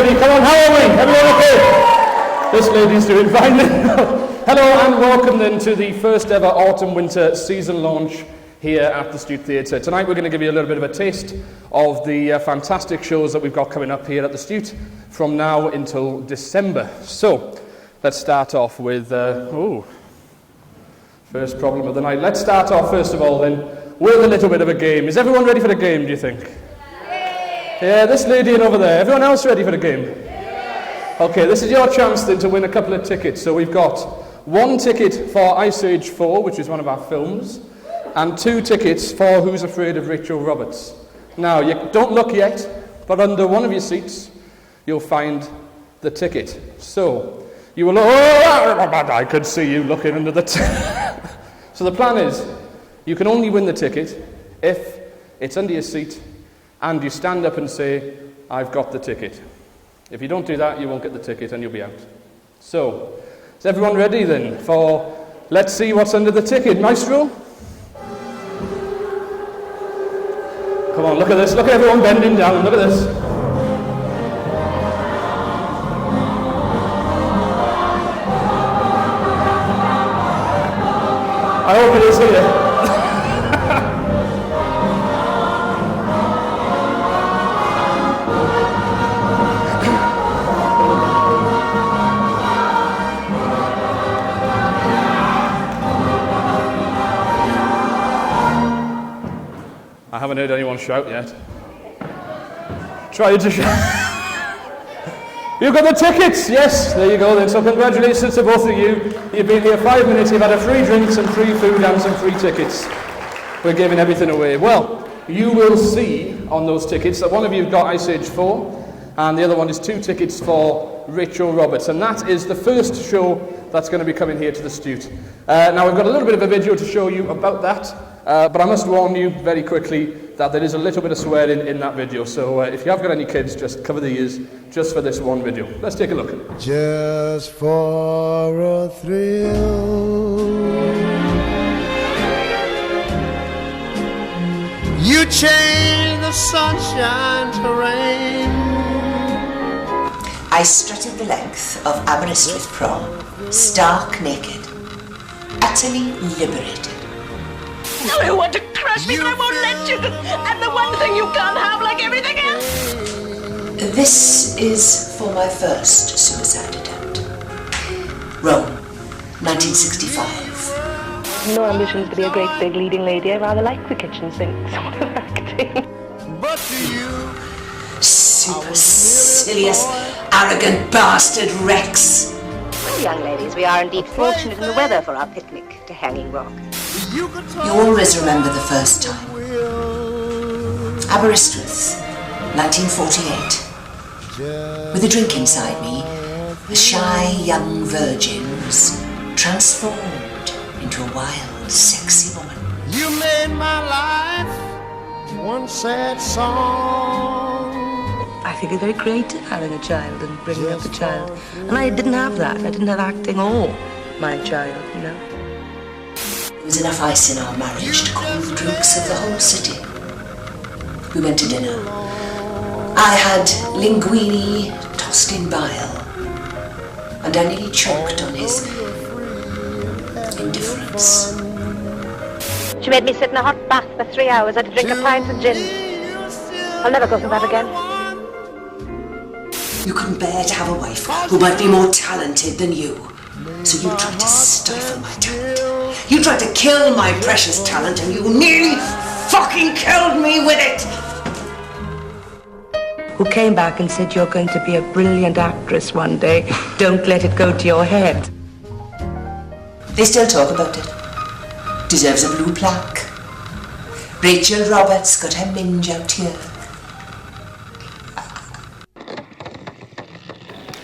lady. Come on, how are we? Everyone okay? This lady's doing fine. Hello and welcome then to the first ever autumn-winter season launch here at the Stiwt Theatre. Tonight we're going to give you a little bit of a taste of the fantastic shows that we've got coming up here at the Stiwt from now until December. So, let's start off with, first problem of the night. Let's start off first of all then with a little bit of a game. Is everyone ready for the game, do you think? Yeah, this lady in over there. Everyone else ready for the game? Okay, this is your chance then to win a couple of tickets. So we've got one ticket for Ice Age 4, which is one of our films, and 2 tickets for Who's Afraid of Rachel Roberts. Now, you don't look yet, but under one of your seats, you'll find the ticket. So, you will... I could see you looking under the... So the plan is, you can only win the ticket if it's under your seat and you stand up and say, I've got the ticket. If you don't do that, you won't get the ticket and you'll be out. So, is everyone ready then for let's see what's under the ticket? Maestro? Come on, look at this. Look at everyone bending down. Look at this. I hope it is here. I haven't heard anyone shout yet. Try to shout. You've got the tickets! Yes, there you go then. So congratulations to both of you. You've been here 5 minutes, you've had a free drink, some free food and some free tickets. We're giving everything away. Well, you will see on those tickets that one of you have got Ice Age 4 and the other one is 2 tickets for Rachel Roberts. And that is the first show that's going to be coming here to the Stiwt. Now we've got a little bit of a video to show you about that. But I must warn you very quickly that there is a little bit of swearing in that video. So if you have got any kids, just cover the ears just for this one video. Let's take a look. Just for a thrill, you change the sunshine to rain. I strutted the length of Aberystwyth prom, stark naked, utterly liberated. No, you want to crush me, but I won't let you. I'm the one thing you can't have like everything else. This is for my first suicide attempt. Rome, 1965. No ambitions to be a great big leading lady. I rather like the kitchen sink sort of acting. But to you, Supercilious, arrogant bastard Rex. Well, young ladies, we are indeed fortunate in the weather for our picnic to Hanging Rock. You always remember the first time. Aberystwyth, 1948. With a drink inside me, a shy young virgin was transformed into a wild, sexy woman. you made my life one sad song. I think it's very creative having a child and bringing up a child. And I didn't have that. I didn't have acting or my child, you know. There was enough ice in our marriage to cool the drinks of the whole city. We went to dinner. I had linguine tossed in bile, and I nearly choked on his indifference. She made me sit in a hot bath for 3 hours. I had to drink a pint of gin. I'll never go through that again. You couldn't bear to have a wife who might be more talented than you. So you tried to stifle my talent. You tried to kill my precious talent, and you nearly fucking killed me with it! Who came back and said, you're going to be a brilliant actress one day. Don't let it go to your head. They still talk about it. Deserves a blue plaque. Rachel Roberts got her minge out here.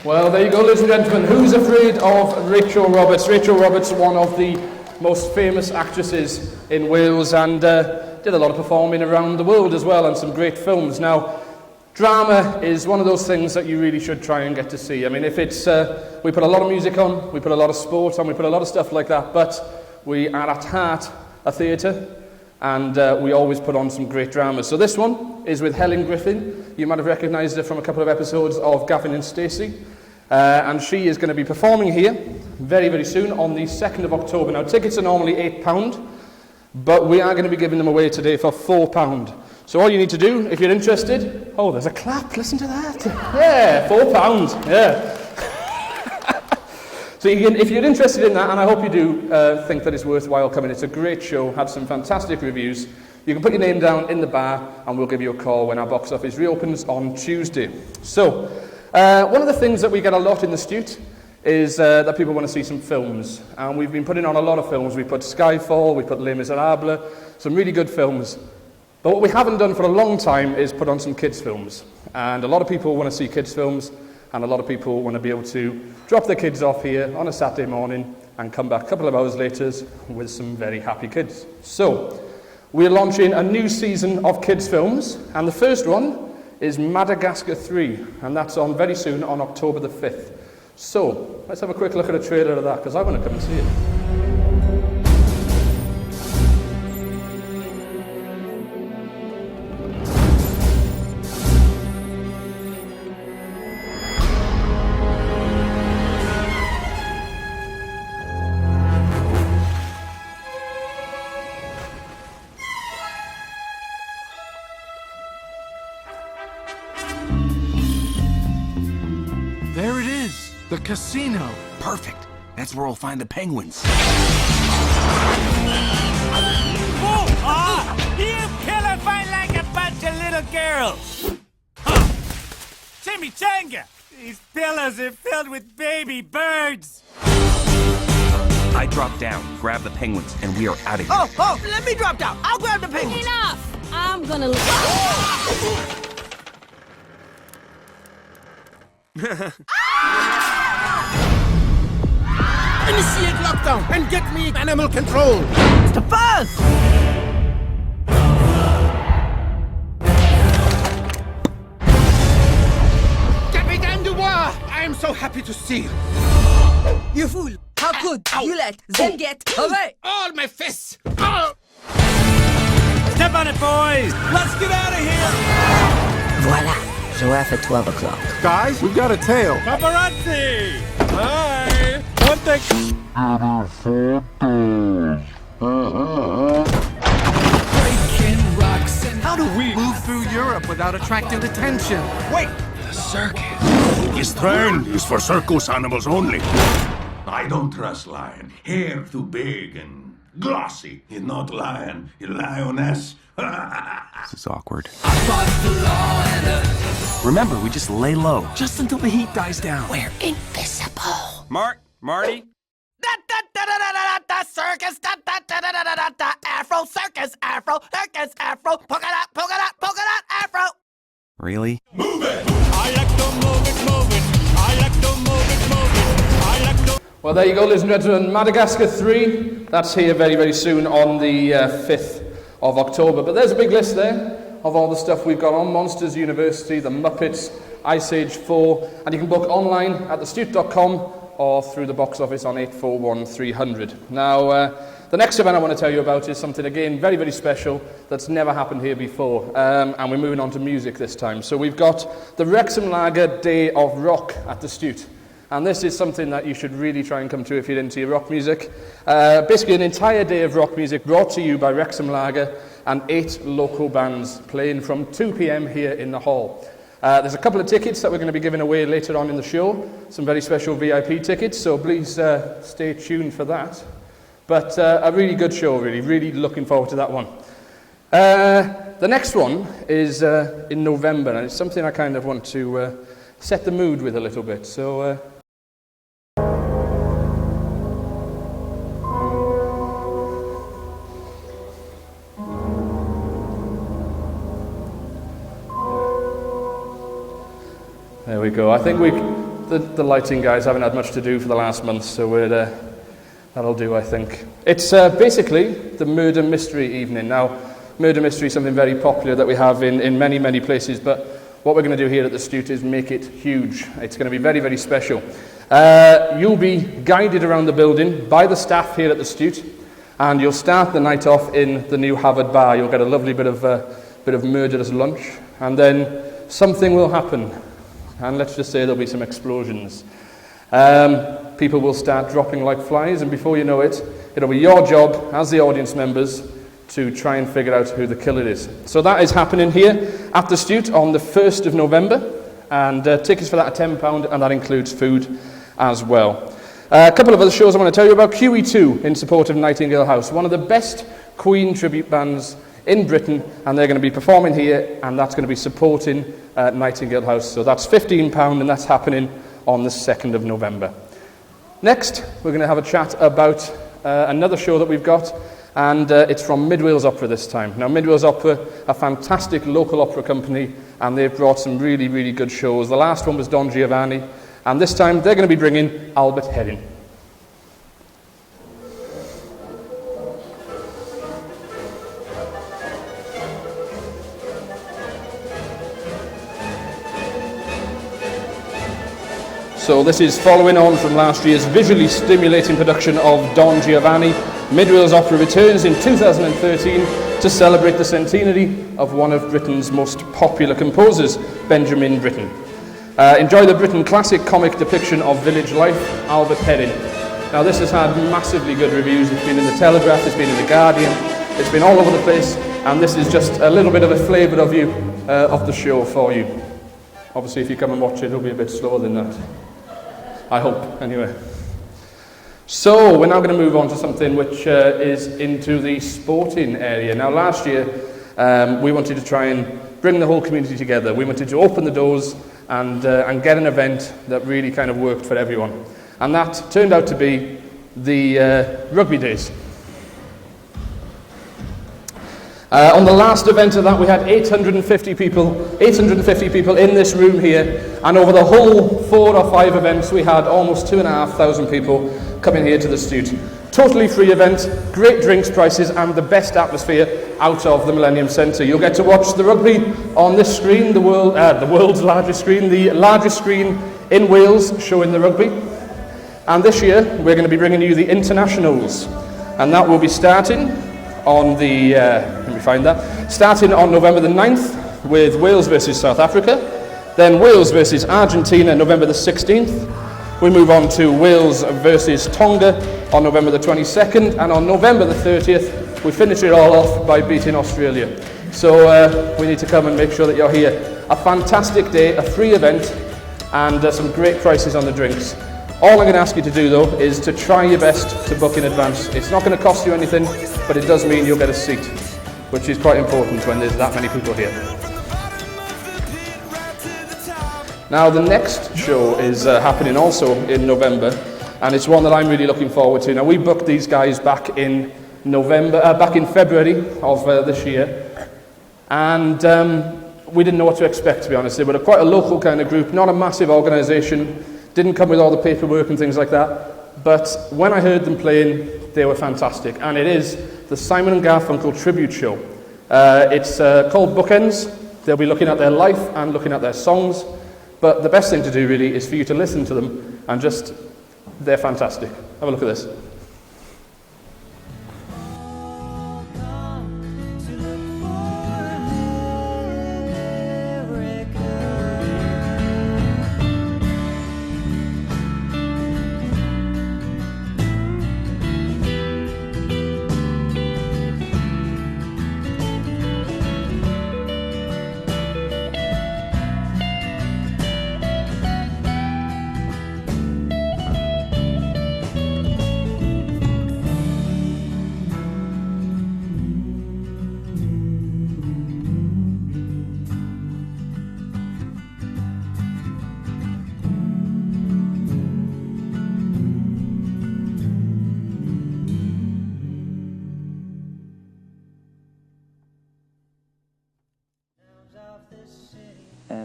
Well, there you go, ladies and gentlemen. Who's afraid of Rachel Roberts? Rachel Roberts, one of the most famous actresses in Wales, and did a lot of performing around the world as well, and some great films. Now, drama is one of those things that you really should try and get to see. I mean, if it's, we put a lot of music on, we put a lot of sport on, we put a lot of stuff like that, but we are at heart a theatre, and we always put on some great dramas. So this one is with Helen Griffin. You might have recognised her from a couple of episodes of Gavin and Stacey. And she is going to be performing here very, very soon on the 2nd of October. Now, tickets are normally £8, but we are going to be giving them away today for £4. So all you need to do, if you're interested... Oh, there's a clap, listen to that. Yeah, £4, yeah. So if you're interested in that, and I hope you do think that it's worthwhile coming, it's a great show, had some fantastic reviews. You can put your name down in the bar, and we'll give you a call when our box office reopens on Tuesday. So, one of the things that we get a lot in the Stiwt is that people want to see some films. And we've been putting on a lot of films. We put Skyfall, we put Les Miserables, some really good films. But what we haven't done for a long time is put on some kids' films. And a lot of people want to see kids' films, and a lot of people want to be able to drop their kids off here on a Saturday morning and come back a couple of hours later with some very happy kids. So, we're launching a new season of kids' films, and the first one is Madagascar 3, and that's on very soon on October the 5th. So, let's have a quick look at a trailer of that, because I want to come and see it. There it is, the casino. Perfect. That's where we'll find the penguins. You killer fight like a bunch of little girls. Huh. Chimichanga! These pillows are filled with baby birds. I drop down, grab the penguins, and we are out of here. Oh, let me drop down. I'll grab the penguins. Enough! I'm gonna... Initiate lockdown and get me animal control. It's the buzz! Capitaine Dubois, I am so happy to see you. You fool! How could you let them get away? All my fists. Oh. Step on it, boys! Let's get out of here! Voila! Joie for 12 o'clock. Guys, we've got a tail. Paparazzi! Hi! One thing... How do we move through Europe without attracting attention? Wait! The circus. This train is for circus animals only. I don't trust lion. Hair too big and glossy. He's not lion. He's lioness. This is awkward. Remember, we just lay low. Just until the heat dies down. We're invisible. Marty? Circus, Afro, circus, Afro, polka dot, Afro. Really? Move it! I like to move it. I like to move it. I like to... Well, there you go, ladies and gentlemen. Madagascar 3, that's here very, very soon on the 5th of October. But there's a big list there of all the stuff we've got on. Monsters University, The Muppets, Ice Age 4, and you can book online at thestiwt.com or through the box office on 841 300. Now, the next event I want to tell you about is something, again, very, very special that's never happened here before. And we're moving on to music this time. So we've got the Wrexham Lager Day of Rock at the Stiwt. And this is something that you should really try and come to if you're into your rock music. Basically, an entire day of rock music brought to you by Wrexham Lager and 8 local bands playing from 2 p.m. here in the hall. There's a couple of tickets that we're going to be giving away later on in the show, some very special VIP tickets, so please stay tuned for that. But a really good show, really looking forward to that one. The next one is in November, and it's something I kind of want to set the mood with a little bit. So. There we go. I think the lighting guys haven't had much to do for the last month, so that'll do, I think. It's basically the murder mystery evening. Now, murder mystery is something very popular that we have in many, many places, but what we're going to do here at the Stiwt is make it huge. It's going to be very, very special. You'll be guided around the building by the staff here at the Stiwt, and you'll start the night off in the new Harvard Bar. You'll get a lovely bit of bit of murderous lunch, and then something will happen. And let's just say there'll be some explosions. People will start dropping like flies, and before you know it, it'll be your job as the audience members to try and figure out who the killer is. So that is happening here at the Stiwt on the 1st of November, and tickets for that are £10, and that includes food as well. A couple of other shows I want to tell you about. QE2 in support of Nightingale House, one of the best Queen tribute bands in Britain, and they're going to be performing here, and that's going to be supporting Nightingale House. So that's £15, and that's happening on the 2nd of November. Next, we're going to have a chat about another show that we've got, and it's from Mid Wales Opera this time. Now, Mid Wales Opera, a fantastic local opera company, and they've brought some really, really good shows. The last one was Don Giovanni, and this time they're going to be bringing Albert Herring. So this is following on from last year's visually stimulating production of Don Giovanni. Mid Wales Opera returns in 2013 to celebrate the centenary of one of Britain's most popular composers, Benjamin Britten. Enjoy the Britten classic comic depiction of village life, Albert Herring. Now this has had massively good reviews. It's been in the Telegraph, it's been in the Guardian, it's been all over the place, and this is just a little bit of a flavour of the show for you. Obviously if you come and watch it, it'll be a bit slower than that. I hope, anyway. So, we're now going to move on to something which is into the sporting area. Now, last year, we wanted to try and bring the whole community together. We wanted to open the doors and get an event that really kind of worked for everyone. And that turned out to be the rugby days. On the last event of that, we had 850 people in this room here, and over the whole 4 or 5 events, we had almost 2,500 people coming here to the Stiwt. Totally free event, great drinks prices, and the best atmosphere out of the Millennium Centre. You'll get to watch the rugby on this screen, the world's largest screen, the largest screen in Wales showing the rugby. And this year, we're going to be bringing you the internationals, and that will be starting on the, starting on November the 9th with Wales versus South Africa, then Wales versus Argentina November the 16th. We move on to Wales versus Tonga on November the 22nd, and on November the 30th we finish it all off by beating Australia. So we need to come and make sure that you're here. A fantastic day, a free event, and some great prices on the drinks. All I'm going to ask you to do, though, is to try your best to book in advance. It's not going to cost you anything, but it does mean you'll get a seat, which is quite important when there's that many people here. Now, the next show is happening also in November, and it's one that I'm really looking forward to. Now, we booked these guys back in February of this year, and we didn't know what to expect, to be honest. They were quite a local kind of group, not a massive organisation. Didn't come with all the paperwork and things like that, but when I heard them playing, they were fantastic. And it is the Simon and Garfunkel tribute show. It's called Bookends. They'll be looking at their life and looking at their songs, but the best thing to do really is for you to listen to them, and they're fantastic. Have a look at this.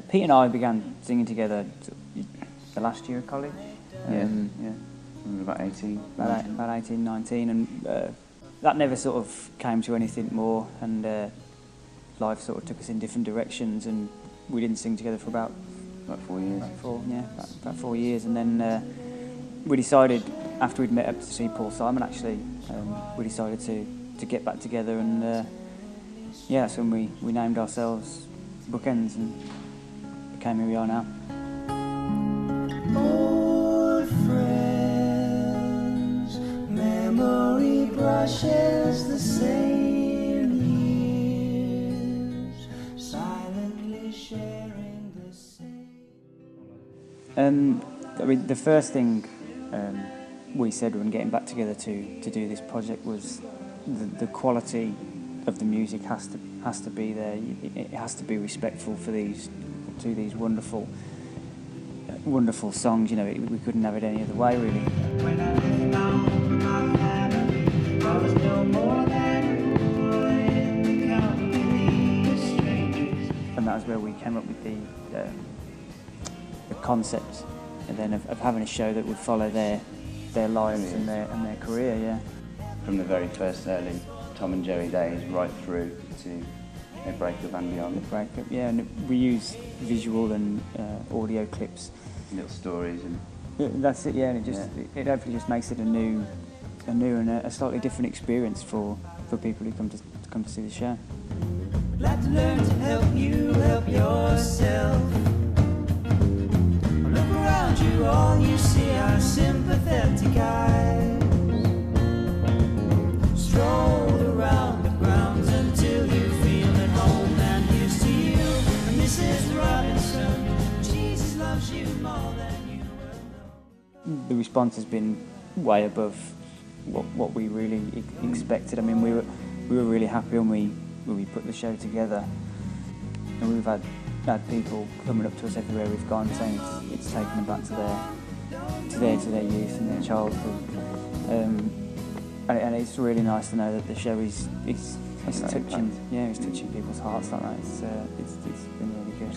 Pete and I began singing together the last year of college. We were about 18. About 18, 19, and that never sort of came to anything more, and life sort of took us in different directions, and we didn't sing together for about 4 years. About 4 years, and then we decided, after we'd met up to see Paul Simon, actually, we decided to get back together and yeah, that's when we named ourselves Bookends and became who we are now. Old friends, memory brushes the same years, silently sharing the same. I mean, the first thing we said when getting back together to do this project was the quality of the music has to be there. It has to be respectful to these wonderful songs. You know, we couldn't have it any other way, really. When I lay down my family, I was no more than a boy in the company of strangers. And that was where we came up with the concept, and then of having a show that would follow their lives and their career. Yeah. From the very first early Tom and Jerry days right through to a breakup and beyond. Breakup, yeah, and we use visual and audio clips, little stories, and that's it. Yeah, and it hopefully just makes it a new and a slightly different experience for people who come to see the show. Like to learn to help you help yourself. Look around you, all you see are sympathetic eyes. Stroll around the grounds until you feel at home, and here's to you, Mrs. Robinson. Jesus loves you more than you will know. The response has been way above what we really expected. I mean, we were really happy when we put the show together, and we've had people coming up to us everywhere we've gone saying it's taken them back to their youth and their childhood. And it's really nice to know that the show is touching, it's touching people's hearts like that. It's been really good.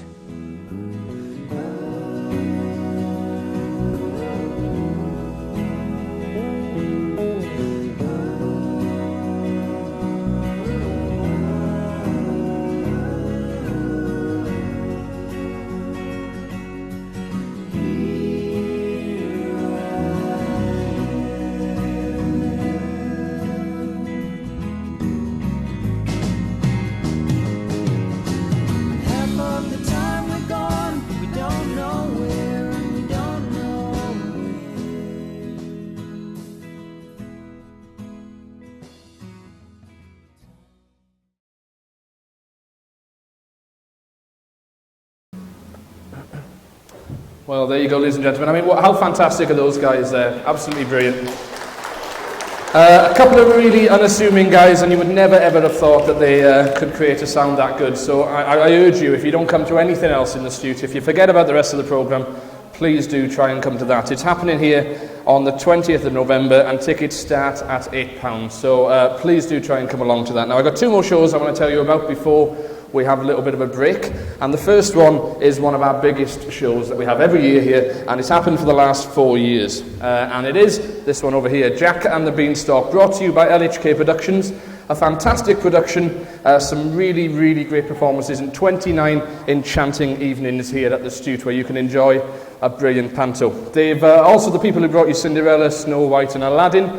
Well, there you go, ladies and gentlemen. I mean, how fantastic are those guys there? Absolutely brilliant. A couple of really unassuming guys, and you would never ever have thought that they could create a sound that good. So I urge you, if you don't come to anything else in the Stiwt, if you forget about the rest of the programme, please do try and come to that. It's happening here on the 20th of November, and tickets start at £8. So please do try and come along to that. Now, I've got two more shows I want to tell you about before we have a little bit of a break, and the first one is one of our biggest shows that we have every year here, and it's happened for the last 4 years, and it is this one over here, Jack and the Beanstalk, brought to you by LHK Productions. A fantastic production, some really, really great performances, and 29 enchanting evenings here at the Stiwt where you can enjoy a brilliant panto. They've also the people who brought you Cinderella, Snow White and Aladdin,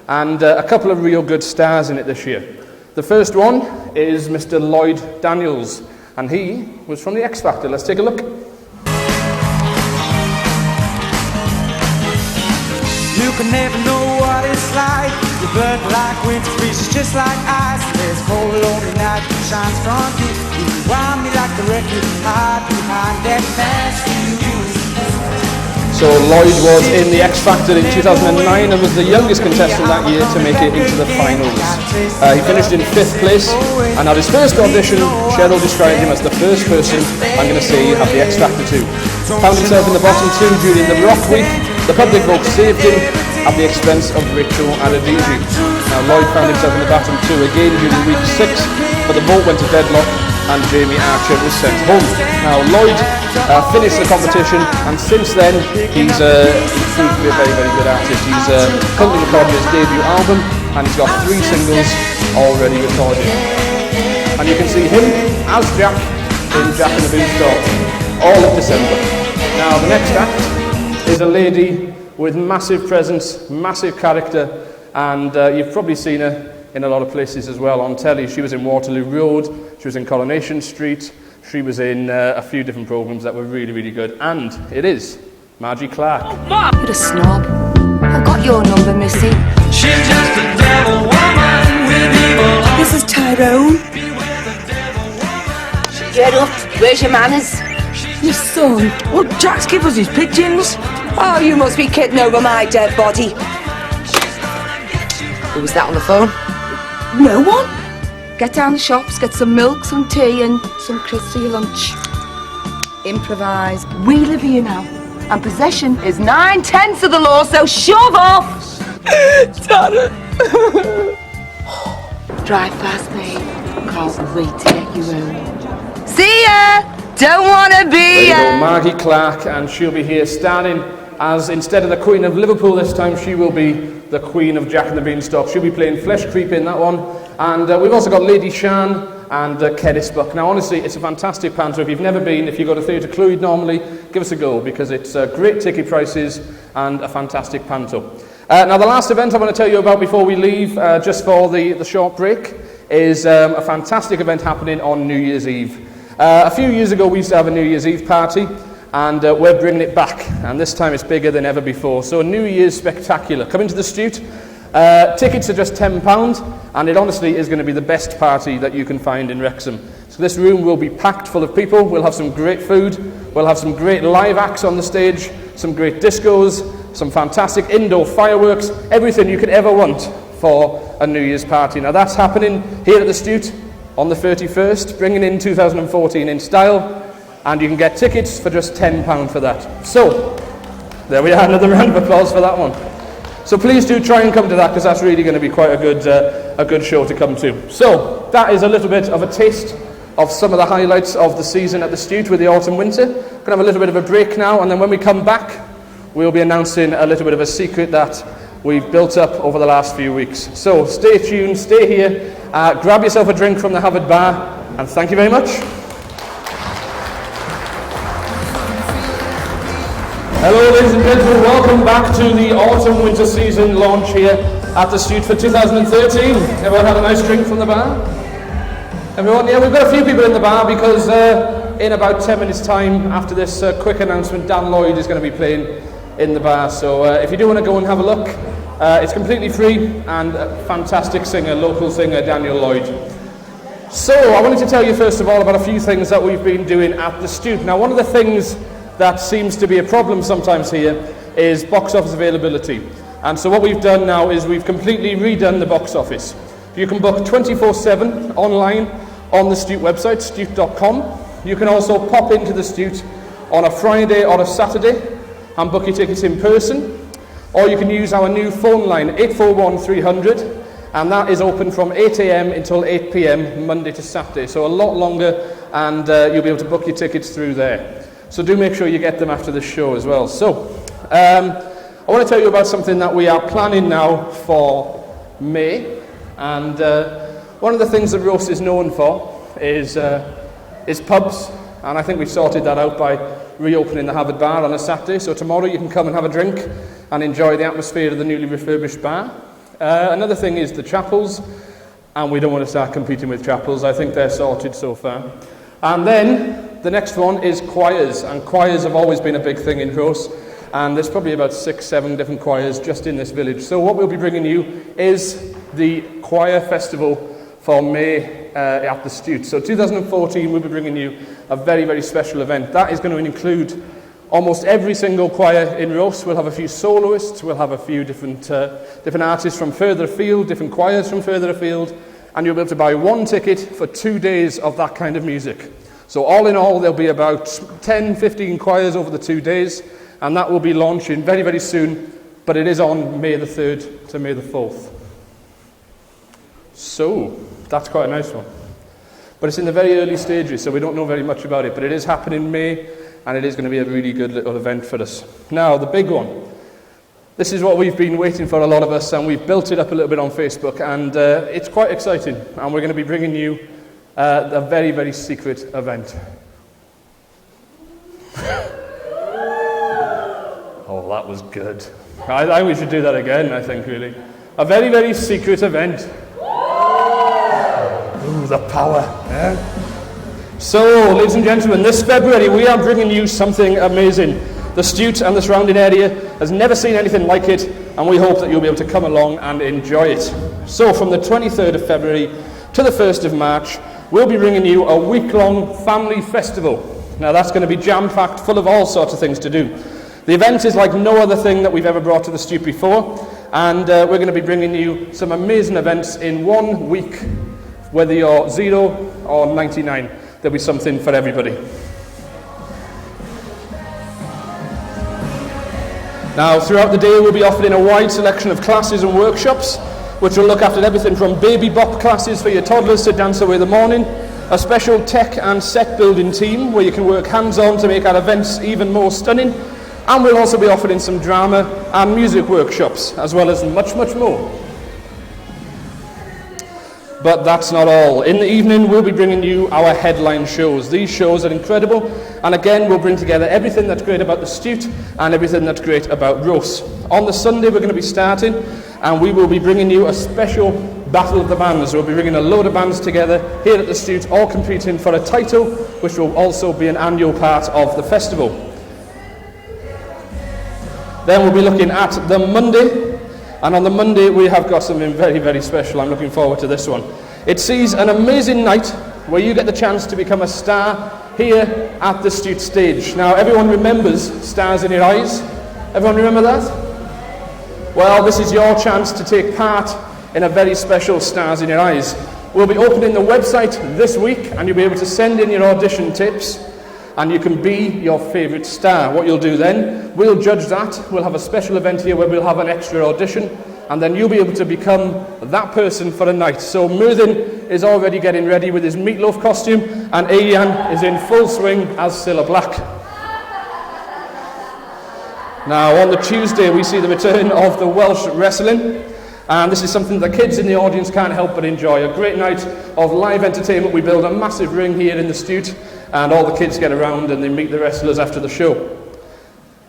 and a couple of real good stars in it this year. The first one is Mr. Lloyd Daniels, and he was from the X Factor. Let's take a look. You can never know what it's like. You burn like winter freezes just like ice. There's a cold lonely night that shines from you. You wind me like the record hide behind that mask you use. So Lloyd was in the X Factor in 2009 and was the youngest contestant that year to make it into the finals. He finished in 5th place, and at his first audition, Cheryl described him as the first person I'm going to say have the X Factor 2. Found himself in the bottom 2 during the Rock Week. The public vote saved him at the expense of Rachel Aradiji. Now Lloyd found himself in the bottom 2 again during week 6, but the vote went to deadlock and Jamie Archer was sent home. Now Lloyd finished the competition, and since then he's proved to be a very, very good artist. He's currently recording his debut album, and he's got 3 singles already recorded. And you can see him as Jack in Jack and the Beanstalk all of December. Now the next act is a lady with massive presence, massive character, and you've probably seen her in a lot of places as well on telly. She was in Waterloo Road, she was in Coronation Street, she was in a few different programmes that were really, really good. And it is Margie Clark. You're a snob. I've got your number, Missy. She's just a devil woman with evil eyes. This is Tyrone. Get up. Where's your manners? Your son. Well, Jack's give us his pigeons. Oh, you must be kidding over my dead body. Who was that on the phone? No one. Get down the shops, get some milk, some tea and some crisps for your lunch. Improvise. We live here now. And possession is 9/10 of the law, so shove off! Dad. Drive fast, mate. Can't wait to get you home. See ya! Don't wanna be There you go, Margie Clark, and she'll be here starting as, instead of the Queen of Liverpool this time, she will be the Queen of Jack and the Beanstalk. She'll be playing Flesh Creep in that one. And we've also got Lady Shan and Buck. Now, honestly, it's a fantastic panto. If you've never been, if you go to Theatre Clwyd normally, give us a go, because it's great ticket prices and a fantastic panto. Now, the last event I want to tell you about before we leave, just for the short break, is a fantastic event happening on New Year's Eve. A few years ago, we used to have a New Year's Eve party, and we're bringing it back, and this time it's bigger than ever before. So, New Year's Spectacular. Come into the Stiwt. Tickets are just £10, and it honestly is going to be the best party that you can find in Wrexham. So this room will be packed full of people. We'll have some great food. We'll have some great live acts on the stage, some great discos, some fantastic indoor fireworks, everything you could ever want for a New Year's party. Now that's happening here at the Stiwt on the 31st, bringing in 2014 in style, and you can get tickets for just £10 for that. So, there we are, another round of applause for that one. So please do try and come to that, because that's really going to be quite a good show to come to. So that is a little bit of a taste of some of the highlights of the season at the Stiwt with the autumn-winter. We're going to have a little bit of a break now, and then when we come back, we'll be announcing a little bit of a secret that we've built up over the last few weeks. So stay tuned, stay here, grab yourself a drink from the Harvard bar, and thank you very much. Hello ladies and gentlemen, welcome back to the autumn-winter season launch here at the Stiwt for 2013. Everyone had a nice drink from the bar? Everyone? Yeah, we've got a few people in the bar because in about 10 minutes time after this quick announcement, Dan Lloyd is going to be playing in the bar. So if you do want to go and have a look, it's completely free, and a fantastic singer, local singer, Daniel Lloyd. So I wanted to tell you first of all about a few things that we've been doing at the Stiwt. Now, one of the things that seems to be a problem sometimes here is box office availability. And so what we've done now is we've completely redone the box office. You can book 24/7 online on the Stiwt website, stiwt.com. You can also pop into the Stiwt on a Friday or a Saturday and book your tickets in person. Or you can use our new phone line, 841 300, and that is open from 8 a.m. until 8 p.m. Monday to Saturday. So a lot longer, and you'll be able to book your tickets through there. So do make sure you get them after the show as well. So, I want to tell you about something that we are planning now for May. And one of the things that Roast is known for is pubs. And I think we've sorted that out by reopening the Harvard bar on a Saturday. So tomorrow you can come and have a drink and enjoy the atmosphere of the newly refurbished bar. Another thing is the chapels. And we don't want to start competing with chapels. I think they're sorted so far. And then the next one is choirs, and choirs have always been a big thing in Roast, and there's probably about 6-7 different choirs just in this village. So what we'll be bringing you is the choir festival for May at the Stiwt. So 2014 we'll be bringing you a very, very special event. That is going to include almost every single choir in Roast. We'll have a few soloists, we'll have a few different artists from further afield, different choirs from further afield, and you'll be able to buy one ticket for 2 days of that kind of music. So all in all, there'll be about 10-15 choirs over the 2 days, and that will be launching very, very soon, but it is on May the 3rd to May the 4th. So, that's quite a nice one. But it's in the very early stages, so we don't know very much about it, but it is happening in May, and it is going to be a really good little event for us. Now, the big one. This is what we've been waiting for, a lot of us, and we've built it up a little bit on Facebook, and it's quite exciting, and we're going to be bringing you a very, very secret event. Oh, that was good. I think we should do that again, I think, really. A very, very secret event. the power. So, ladies and gentlemen, this February we are bringing you something amazing. The Stiwt and the surrounding area has never seen anything like it, and we hope that you'll be able to come along and enjoy it. So, from the 23rd of February to the 1st of March, we'll be bringing you a week-long family festival. Now, that's going to be jam-packed, full of all sorts of things to do. The event is like no other thing that we've ever brought to the Stiwt before, and we're going to be bringing you some amazing events in 1 week. Whether you're 0 or 99, there'll be something for everybody. Now, throughout the day, we'll be offering a wide selection of classes and workshops, which will look after everything from baby bop classes for your toddlers to dance away the morning, a special tech and set building team where you can work hands-on to make our events even more stunning, and we'll also be offering some drama and music workshops, as well as much, much more. But that's not all. In the evening, we'll be bringing you our headline shows. These shows are incredible, and again, we'll bring together everything that's great about the Stiwt and everything that's great about Ross. On the Sunday, we're going to be starting, and we will be bringing you a special Battle of the Bands. We'll be bringing a load of bands together here at the Stiwt, all competing for a title, which will also be an annual part of the festival. Then we'll be looking at the Monday, and on the Monday we have got something very, very special. I'm looking forward to this one. It sees an amazing night where you get the chance to become a star here at the Stiwt stage. Now, everyone remembers Stars in Your Eyes? Everyone remember that? Well, this is your chance to take part in a very special Stars in Your Eyes. We'll be opening the website this week, and you'll be able to send in your audition tips, and you can be your favourite star. What you'll do then, we'll judge that. We'll have a special event here where we'll have an extra audition, and then you'll be able to become that person for a night. So Merthin is already getting ready with his meatloaf costume, and Ian is in full swing as Cilla Black. Now, on the Tuesday, we see the return of the Welsh wrestling, and this is something the kids in the audience can't help but enjoy. A great night of live entertainment. We build a massive ring here in the Stiwt, and all the kids get around and they meet the wrestlers after the show.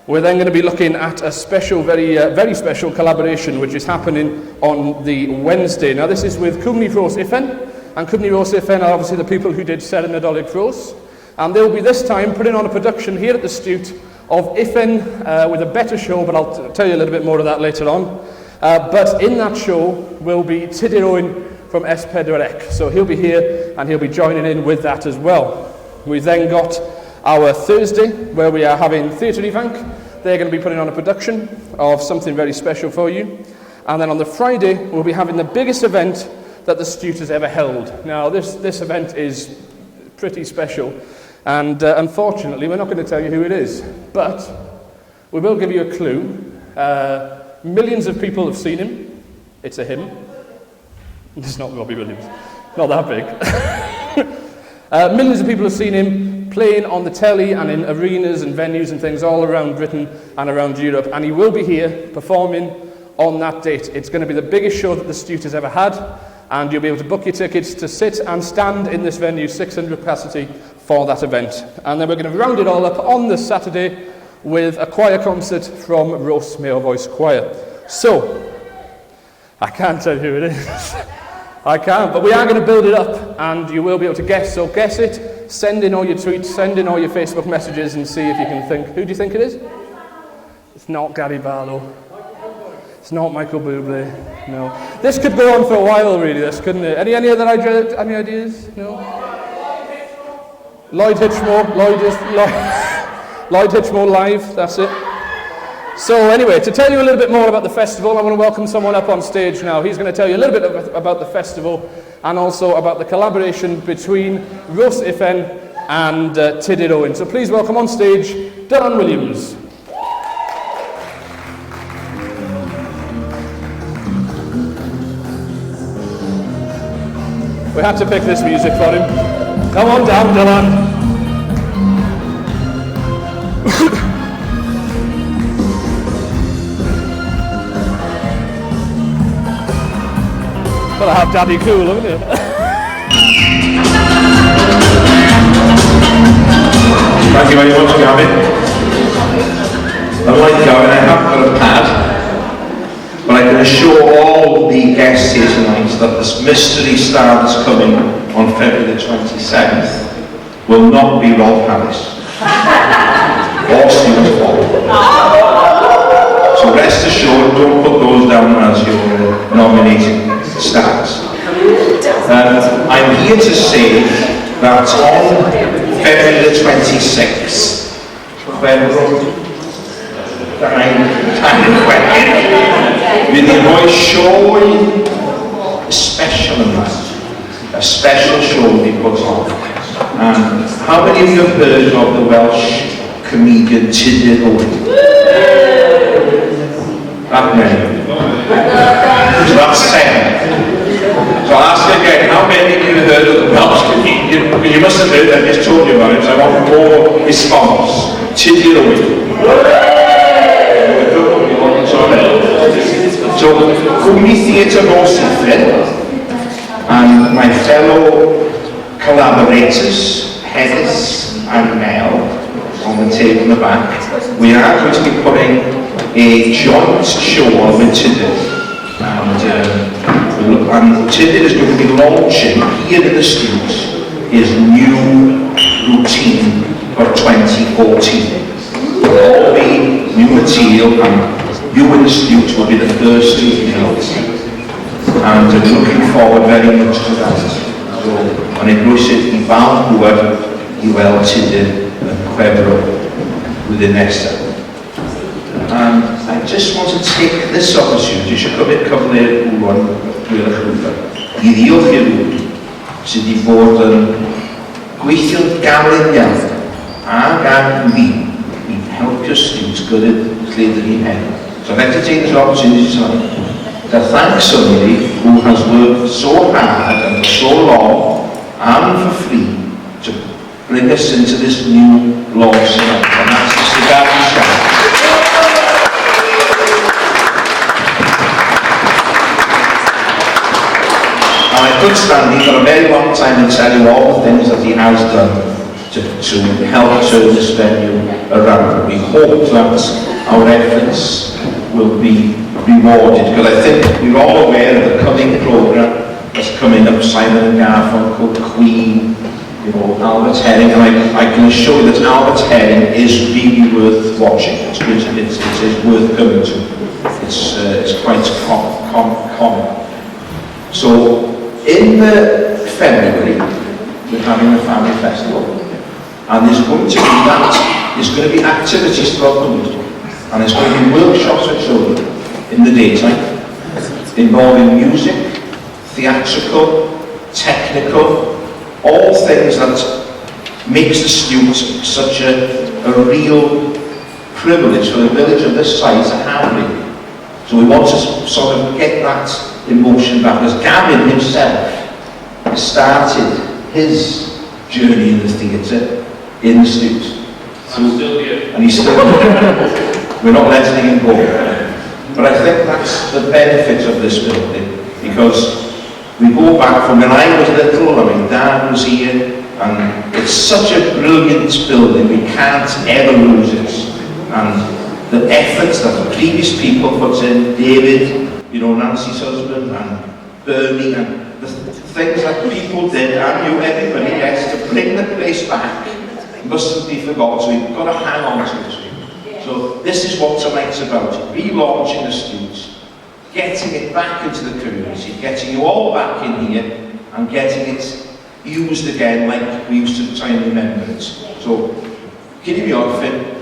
We're then going to be looking at a special, very special collaboration which is happening on the Wednesday. Now, this is with Cwmni Rhos Uffen, and Cwmni Rhos Uffen are obviously the people who did Ser Nadolig Rhos, and they'll be this time putting on a production here at the Stiwt of Uffen with a better show, but I'll tell you a little bit more of that later on. But in that show will be Tudur Owen from S4C, so he'll be here and he'll be joining in with that as well. We've then got our Thursday, where we are having Theatr Ifanc. They're going to be putting on a production of something very special for you. And then on the Friday, we'll be having the biggest event that the Stiwt has ever held. Now, this event is pretty special, and unfortunately, we're not going to tell you who it is, but we will give you a clue. Millions of people have seen him. It's a him. It's not Robbie Williams. Not that big. Millions of people have seen him playing on the telly and in arenas and venues and things all around Britain and around Europe, and he will be here performing on that date. It's going to be the biggest show that the Stiwt has ever had, and you'll be able to book your tickets to sit and stand in this venue, 600 capacity, for that event. And then we're going to round it all up on the Saturday with a choir concert from Ross Mayor Voice Choir. So, I can't tell you who it is. I can't, but we are going to build it up, and you will be able to guess. So guess it, send in all your tweets, send in all your Facebook messages, and see if you can think. Who do you think it is? It's not Gary Barlow. It's not Michael Bublé. No. This could go on for a while, really, this, couldn't it? Any other ideas? No? Lloyd Hitchmore. Lloyd Hitchmore live, that's it. So anyway, to tell you a little bit more about the festival, I want to welcome someone up on stage now. He's going to tell you a little bit about the festival and also about the collaboration between Rhos Uffen and Tudur Owen. So please welcome on stage, Dylan Williams. We had to pick this music for him. Come on down, Dylan. Gotta have Daddy cool, haven't you? Thank you very much, Gavin. Unlike Gavin, I haven't got a pad, but I can assure all the guests here tonight that this mystery star that's coming on February the 27th will not be Rolf Harris or Stiwt. So rest assured, don't put those down as your nominating stars. I'm here to say that on February the 26th, with the voice showing a special show we put on. How many of you have heard of the Welsh comedian Stiwt? That many. So that's 7. So I'll ask again, how many of you have heard of the Welsh comedian? Because you must have heard, I just told you about it, so I want more response. Stiwt. So, Cwmni Theatr Rosyth and my fellow collaborators, Heather and Mel, on the table in the back, we are going to be putting a joint show on with Stiwt. And Stiwt is going to be launching here in the Stiwt his new routine for 2014. All the new material, and you in the Stiwt will be the first to know. And we're looking forward very much to that. So, and it goes to Ivan Hwr, Iwel Tudur, and Chwefro with the next. And I just want to take this opportunity to cymryd cyfle rwan Gwyl y Chlwydda I ddiolch i'r rhywun sydd wedi bod yn gweithio'n galed iawn ac am fi I helpio Stiwt gyrru lle dyn ni'n heno. So I'd like to take this opportunity to thank somebody who has worked so hard and for so long and for free to bring us into this new launch event, and that's Mr. Gavin Shaw. And I could stand here for a very long time and tell you all the things that he has done to help turn this venue around. We hope that our efforts will be rewarded, because I think we're all aware of the coming programme that's coming up, Simon and Garfunkel, Queen, you know, Albert Herring, and I can assure you that Albert Herring is really worth watching. It is worth coming to. It's quite comic. So in February we're having a family festival, and there's going to be activities throughout the week. And there's going to be workshops for children in the daytime involving music, theatrical, technical, all things that makes the Stiwt such a real privilege for a village of this size to have it. So we want to sort of get that emotion back, because Gavin himself started his journey in the theatre in the Stiwt. I'm still here. And he's still here. We're not letting him go. But I think that's the benefit of this building, because we go back from when I was little, I mean, Dad was here, and it's such a brilliant building, we can't ever lose it. And the efforts that the previous people put in, David, you know, Nancy's husband, and Bernie, and the things that people did, and you, everybody gets to bring the place back, mustn't be forgotten, so we've got to hang on to it. So this is what tonight's about, relaunching the Stiwt, getting it back into the community, getting you all back in here and getting it used again like we used to try and remember it. So, give me off it.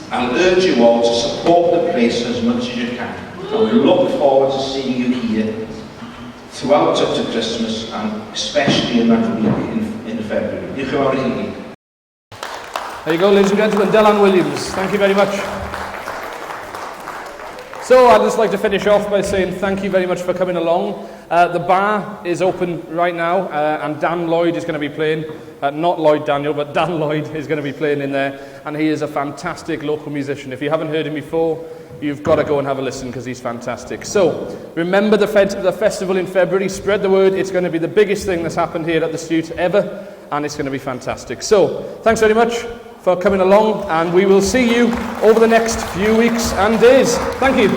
I'll urge you all to support the place as much as you can. And we look forward to seeing you here throughout up to Christmas, and especially in that week in February. Diolch yn fawr I chi. There you go, ladies and gentlemen, Dylan Williams. Thank you very much. So I'd just like to finish off by saying thank you very much for coming along. The bar is open right now, and Dan Lloyd is going to be playing. Not Lloyd Daniel, but Dan Lloyd is going to be playing in there, and he is a fantastic local musician. If you haven't heard him before, you've got to go and have a listen, because he's fantastic. So remember the festival in February. Spread the word. It's going to be the biggest thing that's happened here at the Stiwt ever, and it's going to be fantastic. So thanks very much for coming along, and we will see you over the next few weeks and days. Thank you.